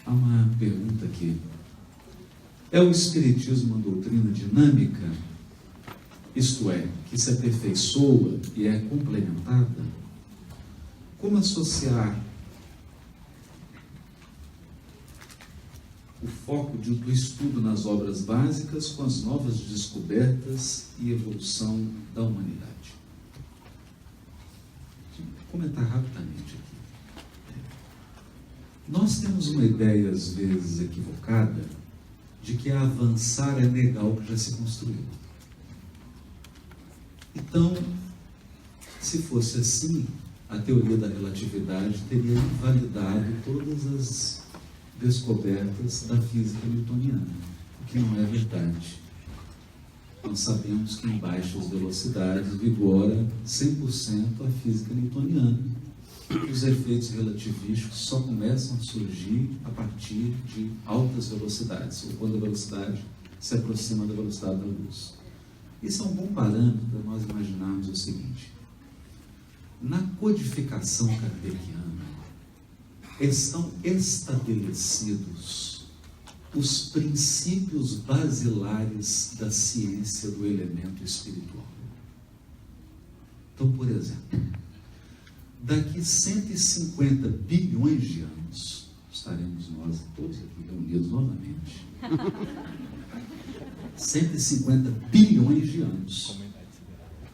Há uma pergunta aqui. É o Espiritismo uma doutrina dinâmica? Isto é, que se aperfeiçoa e é complementada? Como associar o foco do estudo nas obras básicas com as novas descobertas e evolução da humanidade? Vou comentar rapidamente aqui. Nós temos uma ideia, às vezes, equivocada, de que avançar é negar o que já se construiu. Então, se fosse assim, a teoria da relatividade teria invalidado todas as descobertas da física newtoniana, o que não é verdade. Nós sabemos que em baixas velocidades vigora 100% a física newtoniana. Os efeitos relativísticos só começam a surgir a partir de altas velocidades, ou quando a velocidade se aproxima da velocidade da luz. Isso é um bom parâmetro para nós imaginarmos o seguinte: na codificação kardeciana estão estabelecidos os princípios basilares da ciência do elemento espiritual. Então, por exemplo, daqui 150 bilhões de anos, estaremos nós todos aqui reunidos novamente. 150 bilhões de anos.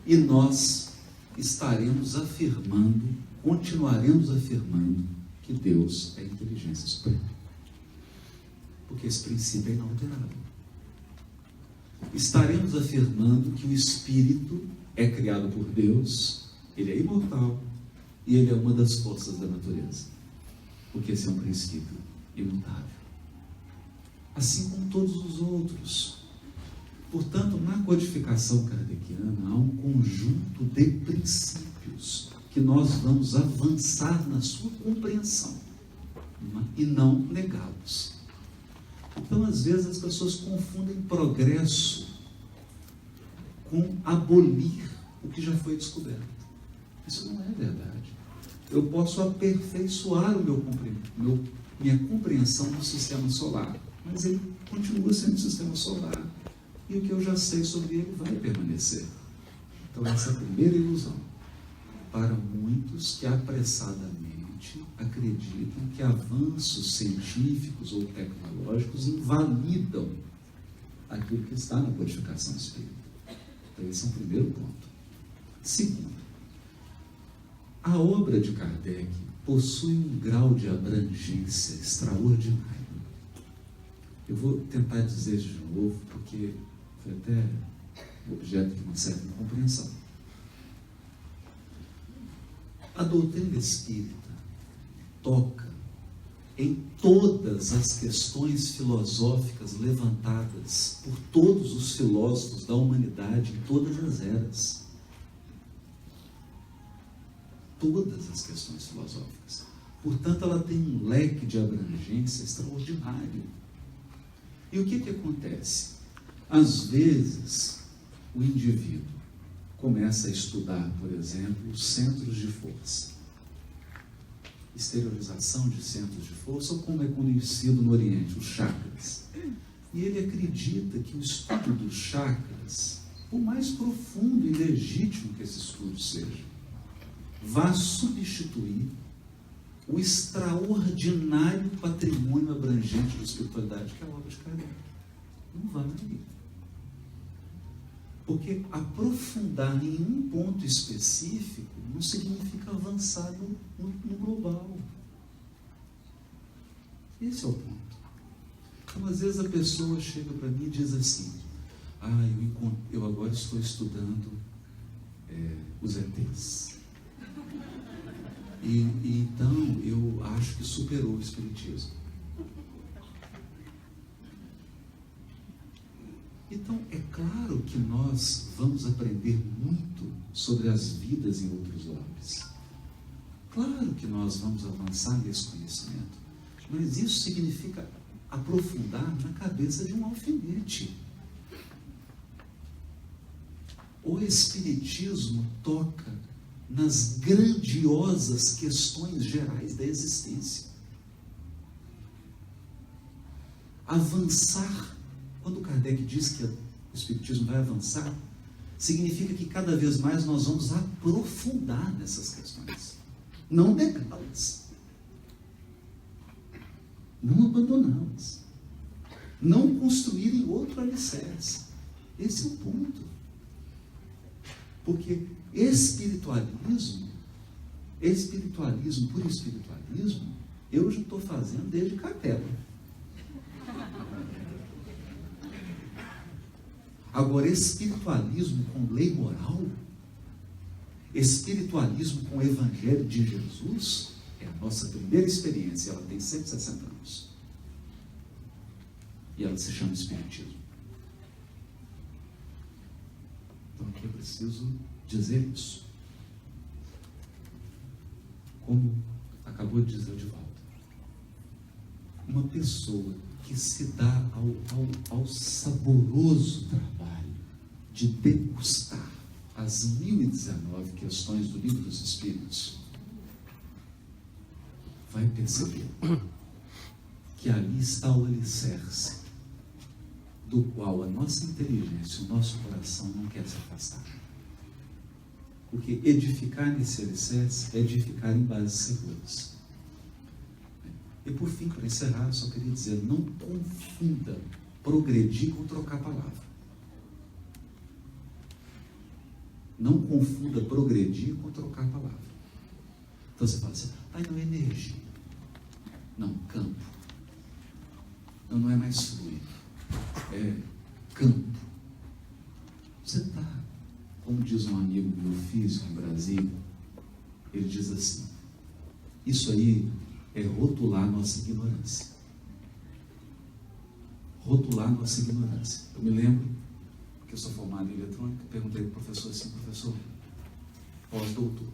E nós estaremos afirmando, continuaremos afirmando que Deus é inteligência suprema. Porque esse princípio é inalterável. Estaremos afirmando que o Espírito é criado por Deus, ele é imortal, e ele é uma das forças da natureza, porque esse é um princípio imutável, assim como todos os outros. Portanto, na codificação kardeciana há um conjunto de princípios que nós vamos avançar na sua compreensão e não negá-los. Então, às vezes, as pessoas confundem progresso com abolir o que já foi descoberto. Isso não é verdade. Eu posso aperfeiçoar minha compreensão do sistema solar, mas ele continua sendo sistema solar. E o que eu já sei sobre ele vai permanecer. Então, essa é a primeira ilusão. Para muitos que apressadamente acreditam que avanços científicos ou tecnológicos invalidam aquilo que está na codificação espírita. Então, esse é o primeiro ponto. Segundo, a obra de Kardec possui um grau de abrangência extraordinário. Eu vou tentar dizer de novo, porque foi até objeto de uma certa incompreensão. A doutrina espírita toca em todas as questões filosóficas levantadas por todos os filósofos da humanidade em todas as eras. Todas as questões filosóficas. Portanto, ela tem um leque de abrangência extraordinário. E o que acontece? Às vezes, o indivíduo começa a estudar, por exemplo, os centros de força. Exteriorização de centros de força, ou como é conhecido no Oriente, os chakras. E ele acredita que o estudo dos chakras, por mais profundo e legítimo que esse estudo seja, vai substituir o extraordinário patrimônio abrangente de espiritualidade que é a obra de Kardec. Não vai. Porque aprofundar em um ponto específico não significa avançar no global. Esse é o ponto. Então, às vezes a pessoa chega para mim e diz assim: eu agora estou estudando os ETs. E então eu acho que superou o Espiritismo. Então, é claro que nós vamos aprender muito sobre as vidas em outros orbes. Claro que nós vamos avançar nesse conhecimento. Mas isso significa aprofundar na cabeça de um alfinete. O Espiritismo toca nas grandiosas questões gerais da existência. Avançar, quando Kardec diz que o Espiritismo vai avançar, significa que cada vez mais nós vamos aprofundar nessas questões, não negá-las, não abandoná-las, não construírem outro alicerce. Esse é o ponto. Porque espiritualismo por espiritualismo, eu já estou fazendo desde capela. Agora, espiritualismo com lei moral, espiritualismo com o Evangelho de Jesus, é a nossa primeira experiência. Ela tem 160 anos. E ela se chama Espiritismo. Então aqui eu preciso dizer isso. Como acabou de dizer o Divaldo, uma pessoa que se dá ao saboroso trabalho de degustar as 1019 questões do Livro dos Espíritos, vai perceber que ali está o alicerce do qual a nossa inteligência, o nosso coração não quer se afastar. Porque edificar nesse alicerce é edificar em bases seguras. E por fim, para encerrar, eu só queria dizer, não confunda progredir com trocar a palavra. Não confunda progredir com trocar a palavra. Então você fala assim, não é energia. Não, campo. Não é mais fluido. É campo. Você está, como diz um amigo meu físico em Brasília, ele diz assim, isso aí é rotular nossa ignorância. Rotular nossa ignorância. Eu me lembro que eu sou formado em eletrônica, perguntei para o professor assim, professor, pós-doutor,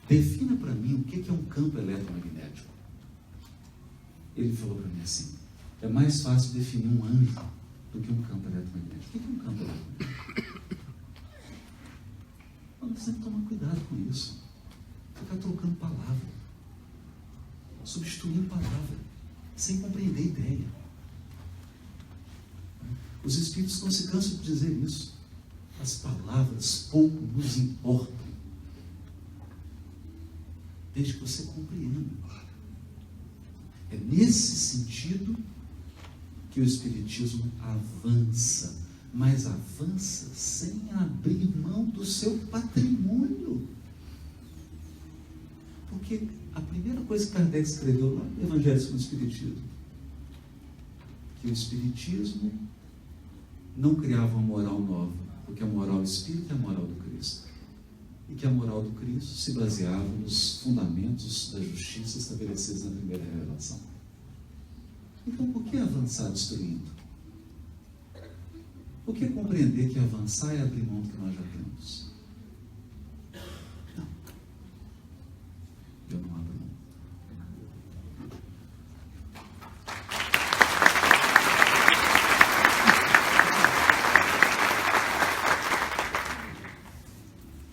defina para mim o que é um campo eletromagnético. Ele falou para mim assim, é mais fácil definir um anjo do que um campo eletromagnético. O que é um campo eletromagnético? Você tem que tomar cuidado com isso. Ficar trocando palavra, substituindo palavra, sem compreender a ideia. Os Espíritos não se cansam de dizer isso. As palavras pouco nos importam, desde que você compreenda. É nesse sentido que o Espiritismo avança, mas avança sem abrir mão do seu patrimônio. Porque a primeira coisa que Kardec escreveu lá no Evangelho segundo o Espiritismo, que o Espiritismo não criava uma moral nova, porque a moral espírita é a moral do Cristo. E que a moral do Cristo se baseava nos fundamentos da justiça estabelecidos na primeira revelação. Então, por que avançar destruindo? Por que compreender que avançar é abrir mão do que nós já temos? Não. Eu não abro mão.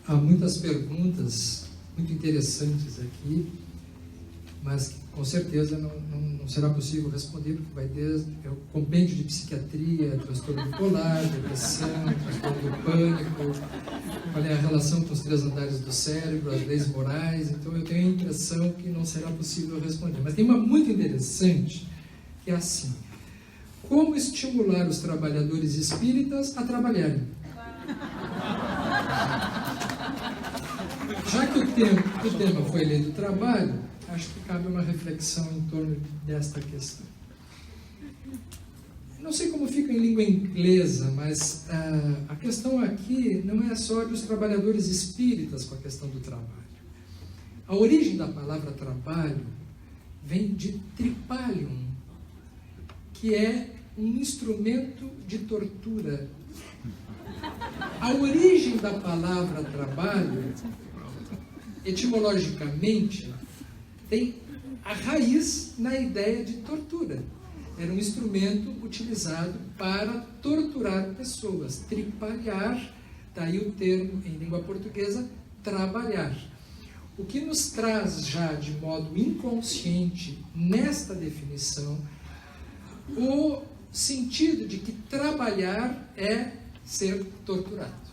Há muitas perguntas muito interessantes aqui, mas que com certeza não será possível responder, porque vai desde o compêndio de psiquiatria, transtorno bipolar, depressão, transtorno do pânico, qual é a relação com os 3 andares do cérebro, as leis morais. Então eu tenho a impressão que não será possível responder. Mas tem uma muito interessante, que é assim: como estimular os trabalhadores espíritas a trabalharem? Já que o tema foi lei do trabalho, acho que cabe uma reflexão em torno desta questão. Não sei como fica em língua inglesa, mas a questão aqui não é só dos trabalhadores espíritas com a questão do trabalho. A origem da palavra trabalho vem de tripalium, que é um instrumento de tortura. A origem da palavra trabalho, etimologicamente, tem a raiz na ideia de tortura. Era um instrumento utilizado para torturar pessoas, tripalhar, daí o termo em língua portuguesa, trabalhar. O que nos traz já de modo inconsciente, nesta definição, o sentido de que trabalhar é ser torturado.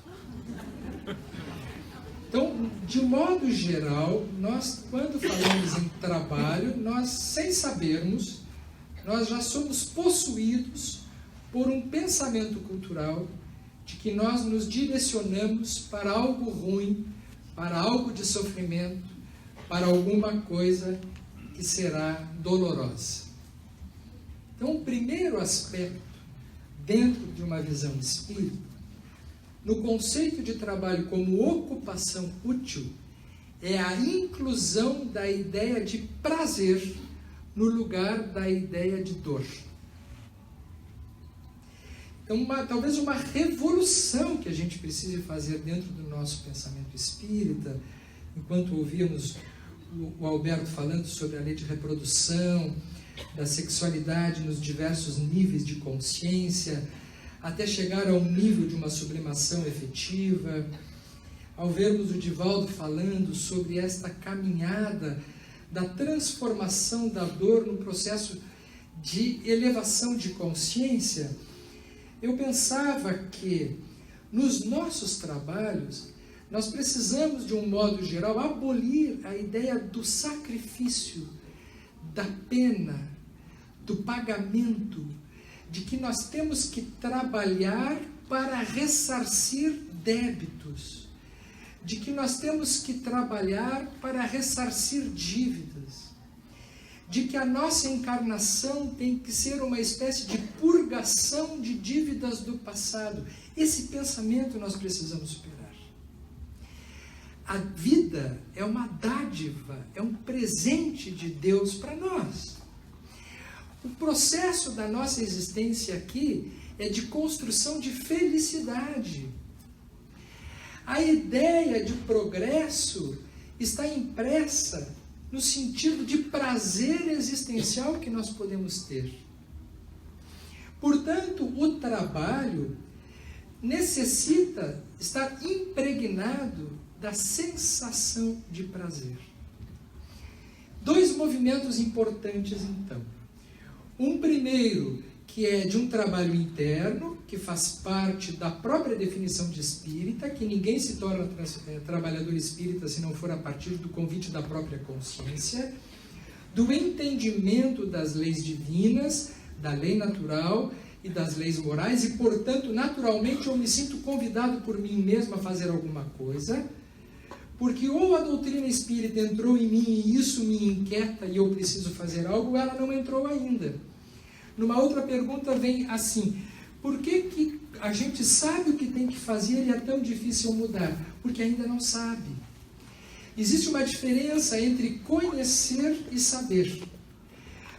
Então, de modo geral, nós, quando falamos em trabalho, nós, sem sabermos, nós já somos possuídos por um pensamento cultural de que nós nos direcionamos para algo ruim, para algo de sofrimento, para alguma coisa que será dolorosa. Então, o primeiro aspecto, dentro de uma visão espírita, no conceito de trabalho como ocupação útil, é a inclusão da ideia de prazer no lugar da ideia de dor. Então, talvez uma revolução que a gente precise fazer dentro do nosso pensamento espírita, enquanto ouvíamos o Alberto falando sobre a lei de reprodução, da sexualidade nos diversos níveis de consciência, até chegar ao nível de uma sublimação efetiva, ao vermos o Divaldo falando sobre esta caminhada da transformação da dor no processo de elevação de consciência, eu pensava que nos nossos trabalhos nós precisamos, de um modo geral, abolir a ideia do sacrifício, da pena, do pagamento, de que nós temos que trabalhar para ressarcir débitos, de que nós temos que trabalhar para ressarcir dívidas, de que a nossa encarnação tem que ser uma espécie de purgação de dívidas do passado. Esse pensamento nós precisamos superar. A vida é uma dádiva, é um presente de Deus para nós. O processo da nossa existência aqui é de construção de felicidade. A ideia de progresso está impressa no sentido de prazer existencial que nós podemos ter. Portanto, o trabalho necessita estar impregnado da sensação de prazer. Dois movimentos importantes, então. Um primeiro, que é de um trabalho interno, que faz parte da própria definição de espírita, que ninguém se torna trabalhador espírita se não for a partir do convite da própria consciência, do entendimento das leis divinas, da lei natural e das leis morais, e, portanto, naturalmente eu me sinto convidado por mim mesmo a fazer alguma coisa, porque ou a doutrina espírita entrou em mim e isso me inquieta e eu preciso fazer algo, ou ela não entrou ainda. Numa outra pergunta vem assim: por que a gente sabe o que tem que fazer e é tão difícil mudar? Porque ainda não sabe. Existe uma diferença entre conhecer e saber.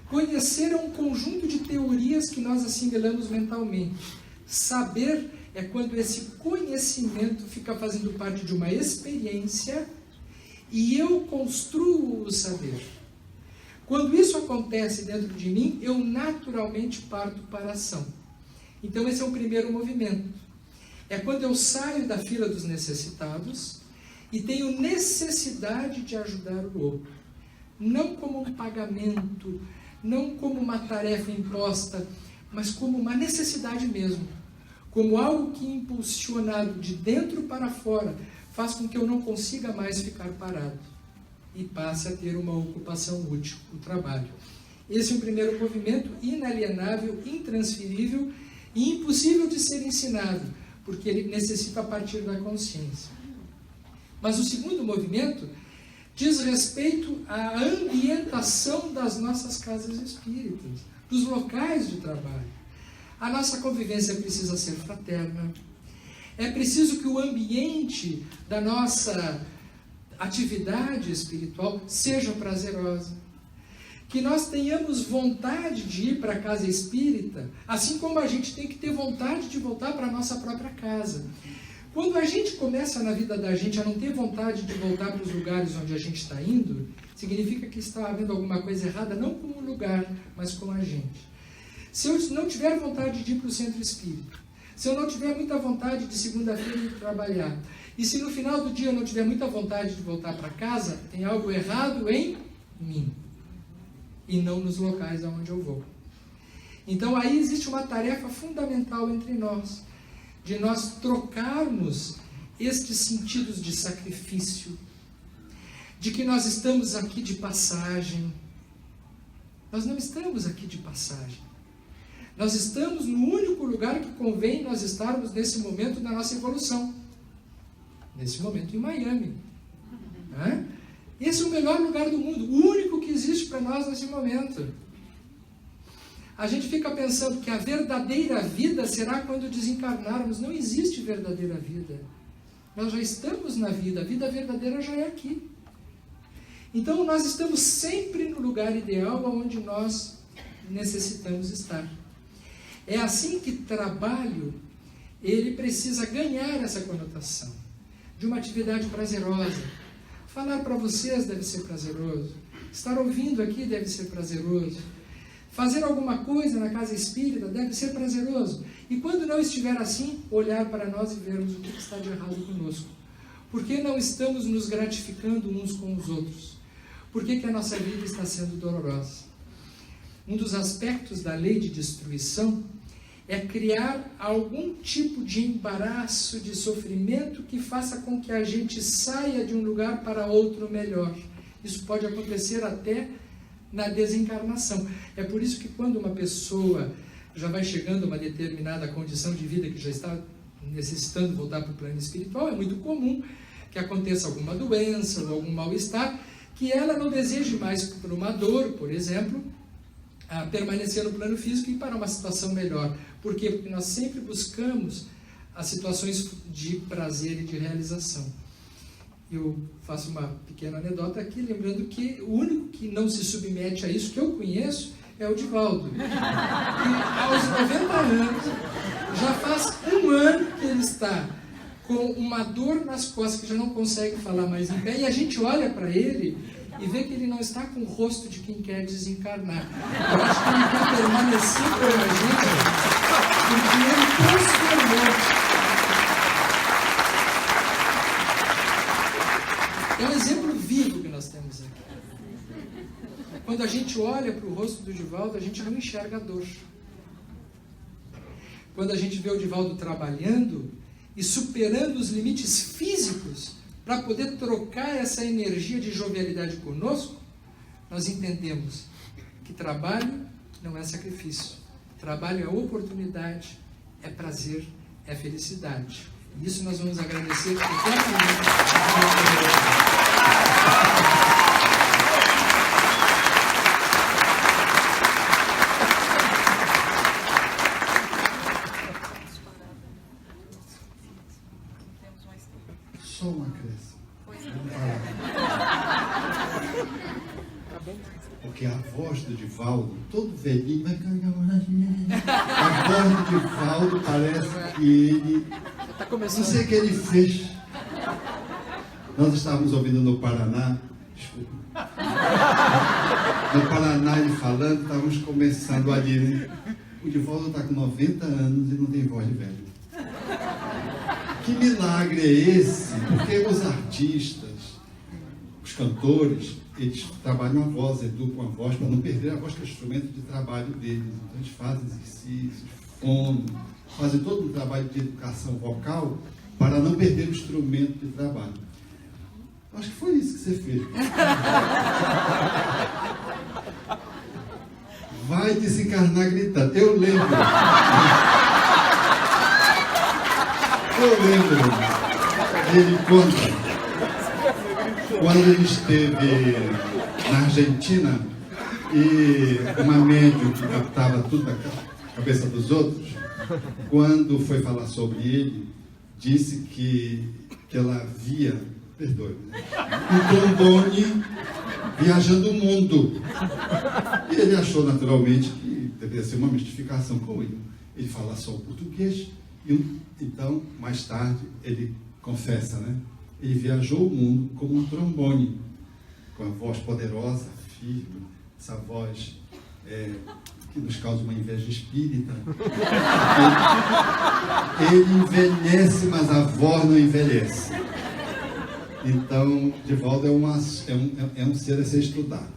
Conhecer é um conjunto de teorias que nós assimilamos mentalmente. Saber é quando esse conhecimento fica fazendo parte de uma experiência e eu construo o saber. Quando isso acontece dentro de mim, eu naturalmente parto para a ação. Então esse é o primeiro movimento. É quando eu saio da fila dos necessitados e tenho necessidade de ajudar o outro. Não como um pagamento, não como uma tarefa imposta, mas como uma necessidade mesmo. Como algo que, impulsionado de dentro para fora, faz com que eu não consiga mais ficar parado e passe a ter uma ocupação útil, o trabalho. Esse é um primeiro movimento inalienável, intransferível e impossível de ser ensinado, porque ele necessita partir da consciência. Mas o segundo movimento diz respeito à ambientação das nossas casas espíritas, dos locais de trabalho. A nossa convivência precisa ser fraterna. É preciso que o ambiente da nossa atividade espiritual seja prazerosa. Que nós tenhamos vontade de ir para a casa espírita, assim como a gente tem que ter vontade de voltar para a nossa própria casa. Quando a gente começa na vida da gente a não ter vontade de voltar para os lugares onde a gente está indo, significa que está havendo alguma coisa errada, não com o lugar, mas com a gente. Se eu não tiver vontade de ir para o centro espírita, se eu não tiver muita vontade de segunda-feira ir trabalhar, e se no final do dia eu não tiver muita vontade de voltar para casa, tem algo errado em mim, e não nos locais aonde eu vou. Então aí existe uma tarefa fundamental entre nós, de nós trocarmos estes sentidos de sacrifício, de que nós estamos aqui de passagem. Nós não estamos aqui de passagem. Nós estamos no único lugar que convém nós estarmos nesse momento da nossa evolução. Nesse momento em Miami. Esse é o melhor lugar do mundo, o único que existe para nós nesse momento. A gente fica pensando que a verdadeira vida será quando desencarnarmos. Não existe verdadeira vida. Nós já estamos na vida, a vida verdadeira já é aqui. Então nós estamos sempre no lugar ideal onde nós necessitamos estar. É assim que trabalho, ele precisa ganhar essa conotação de uma atividade prazerosa. Falar para vocês deve ser prazeroso. Estar ouvindo aqui deve ser prazeroso. Fazer alguma coisa na casa espírita deve ser prazeroso. E quando não estiver assim, olhar para nós e vermos o que está de errado conosco. Por que não estamos nos gratificando uns com os outros? Por que a nossa vida está sendo dolorosa? Um dos aspectos da lei de destruição é criar algum tipo de embaraço, de sofrimento que faça com que a gente saia de um lugar para outro melhor. Isso pode acontecer até na desencarnação. É por isso que quando uma pessoa já vai chegando a uma determinada condição de vida que já está necessitando voltar para o plano espiritual, é muito comum que aconteça alguma doença ou algum mal-estar, que ela não deseje mais por uma dor, por exemplo, permanecer no plano físico e ir para uma situação melhor. Por quê? Porque nós sempre buscamos as situações de prazer e de realização. Eu faço uma pequena anedota aqui, lembrando que o único que não se submete a isso, que eu conheço, é o Divaldo. E aos 90 anos, já faz um ano que ele está com uma dor nas costas, que já não consegue falar mais em pé, e a gente olha para ele e vê que ele não está com o rosto de quem quer desencarnar. Eu acho que ele quer permanecer com a gente, porque ele transformou. É um exemplo vivo que nós temos aqui. Quando a gente olha para o rosto do Divaldo, a gente não enxerga a dor. Quando a gente vê o Divaldo trabalhando e superando os limites físicos para poder trocar essa energia de jovialidade conosco, nós entendemos que trabalho não é sacrifício. Trabalho é oportunidade, é prazer, é felicidade. E isso nós vamos agradecer eternamente. Só uma crescente. Porque a voz do Divaldo, todo velhinho, vai cantar. A voz do Divaldo parece que ele. Não sei o que ele fez. Nós estávamos ouvindo no Paraná. Desculpa. No Paraná ele falando, estávamos começando ali, né? O Divaldo está com 90 anos e não tem voz de velho. Que milagre é esse? Porque os artistas, os cantores, eles trabalham a voz, educam a voz para não perder a voz, que é o instrumento de trabalho deles. Então eles fazem exercícios, fono, fazem todo um trabalho de educação vocal para não perder o instrumento de trabalho. Acho que foi isso que você fez. Vai desencarnar gritando. Eu lembro, ele conta, quando ele esteve na Argentina e uma médium que captava tudo da cabeça dos outros, quando foi falar sobre ele, disse que ela via, perdoe, um trombone viajando o mundo. E ele achou naturalmente que deveria ser uma mistificação com ele. Ele fala só o português. E então, mais tarde, ele confessa, né? Ele viajou o mundo como um trombone, com a voz poderosa, firme, essa voz que nos causa uma inveja espírita. Ele envelhece, mas a voz não envelhece. Então, Divaldo é um ser a ser estudado.